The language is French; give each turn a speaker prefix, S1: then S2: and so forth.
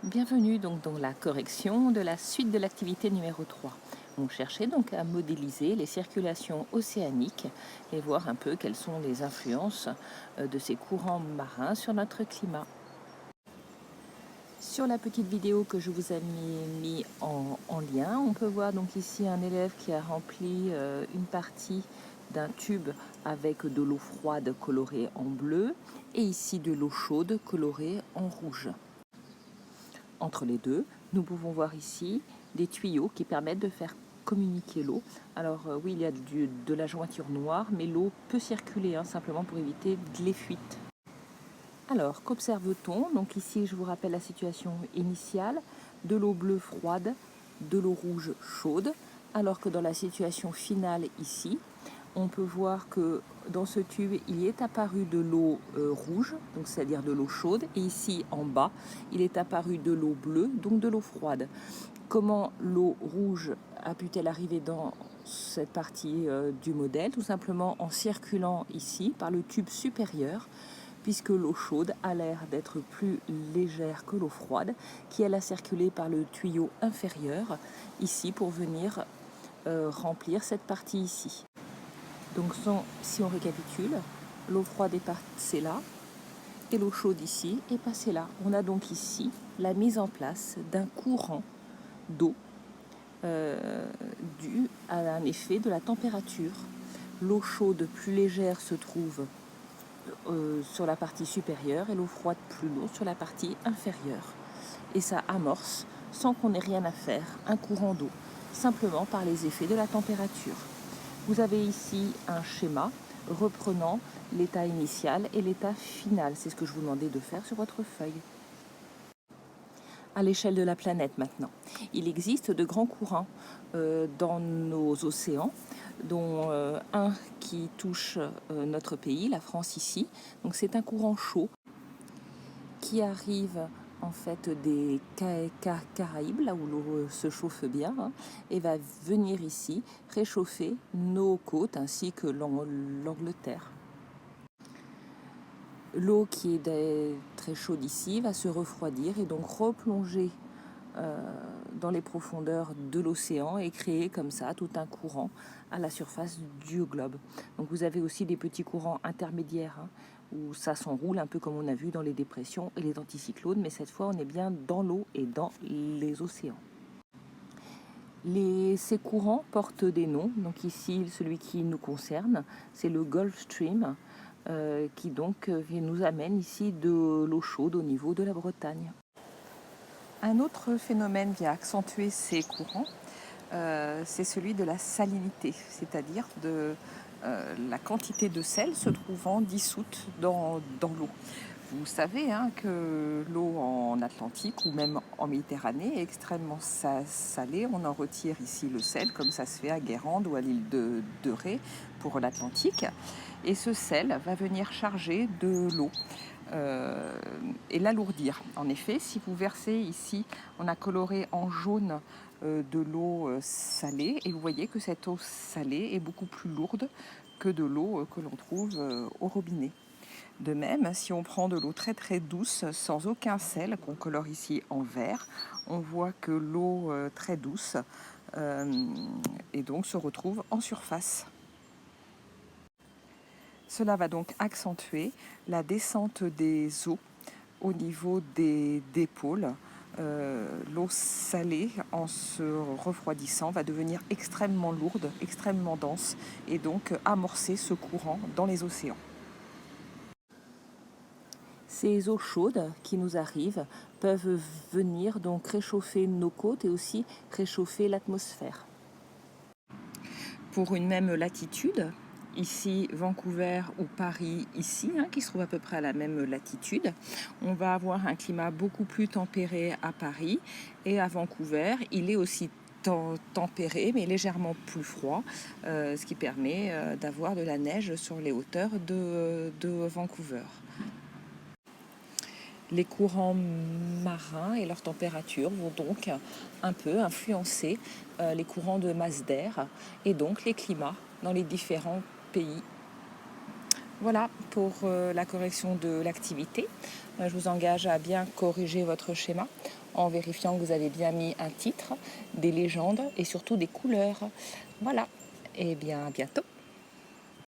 S1: Bienvenue donc dans la correction de la suite de l'activité numéro 3. On cherchait donc à modéliser les circulations océaniques et voir un peu quelles sont les influences de ces courants marins sur notre climat. Sur la petite vidéo que je vous ai mis en lien, on peut voir donc ici un élève qui a rempli une partie d'un tube avec de l'eau froide colorée en bleu et ici de l'eau chaude colorée en rouge. Entre les deux, nous pouvons voir ici des tuyaux qui permettent de faire communiquer l'eau. Alors oui, il y a de la jointure noire, mais l'eau peut circuler simplement pour éviter les fuites. Alors, qu'observe-t-on? Donc ici, je vous rappelle la situation initiale, de l'eau bleue froide, de l'eau rouge chaude, alors que dans la situation finale ici, on peut voir que dans ce tube, il est apparu de l'eau rouge, donc c'est-à-dire de l'eau chaude, et ici en bas, il est apparu de l'eau bleue, donc de l'eau froide. Comment l'eau rouge a pu-t-elle arriver dans cette partie du modèle? Tout simplement en circulant ici par le tube supérieur, puisque l'eau chaude a l'air d'être plus légère que l'eau froide, qui elle a circulé par le tuyau inférieur, ici pour venir remplir cette partie ici. Donc si on récapitule, l'eau froide est passée là et l'eau chaude ici est passée là. On a donc ici la mise en place d'un courant d'eau dû à un effet de la température. L'eau chaude plus légère se trouve sur la partie supérieure et l'eau froide plus lourde sur la partie inférieure. Et ça amorce, sans qu'on ait rien à faire, un courant d'eau, simplement par les effets de la température. Vous avez ici un schéma reprenant l'état initial et l'état final. C'est ce que je vous demandais de faire sur votre feuille. À l'échelle de la planète maintenant, il existe de grands courants dans nos océans, dont un qui touche notre pays, la France ici. Donc c'est un courant chaud qui arrive en fait des Caraïbes, là où l'eau se chauffe bien, et va venir ici réchauffer nos côtes ainsi que l'Angleterre. L'eau qui est très chaude ici va se refroidir et donc replonger dans les profondeurs de l'océan et créer comme ça tout un courant à la surface du globe. Donc vous avez aussi des petits courants intermédiaires où ça s'enroule un peu comme on a vu dans les dépressions et les anticyclones, mais cette fois on est bien dans l'eau et dans les océans. Ces courants portent des noms. Donc ici, celui qui nous concerne, c'est le Gulf Stream, qui donc nous amène ici de l'eau chaude au niveau de la Bretagne. Un autre phénomène vient accentuer ces courants, c'est celui de la salinité, c'est-à-dire de la quantité de sel se trouvant dissoute dans l'eau. Vous savez que l'eau en Atlantique ou même en Méditerranée est extrêmement salée. On en retire ici le sel, comme ça se fait à Guérande ou à l'île de Ré pour l'Atlantique. Et ce sel va venir charger de l'eau et l'alourdir. En effet, si vous versez ici, on a coloré en jaune de l'eau salée, et vous voyez que cette eau salée est beaucoup plus lourde que de l'eau que l'on trouve au robinet. De même, si on prend de l'eau très très douce, sans aucun sel, qu'on colore ici en vert, on voit que l'eau très douce et donc se retrouve en surface. Cela va donc accentuer la descente des eaux au niveau des pôles. L'eau salée, en se refroidissant, va devenir extrêmement lourde, extrêmement dense, et donc amorcer ce courant dans les océans. Ces eaux chaudes qui nous arrivent peuvent venir donc réchauffer nos côtes et aussi réchauffer l'atmosphère. Pour une même latitude, ici Vancouver ou Paris ici, qui se trouve à peu près à la même latitude, on va avoir un climat beaucoup plus tempéré à Paris, et à Vancouver, il est aussi tempéré mais légèrement plus froid, ce qui permet d'avoir de la neige sur les hauteurs de Vancouver. Les courants marins et leur température vont donc un peu influencer les courants de masse d'air et donc les climats dans les différents pays. Voilà pour la correction de l'activité. Je vous engage à bien corriger votre schéma en vérifiant que vous avez bien mis un titre, des légendes et surtout des couleurs. Voilà, et bien à bientôt.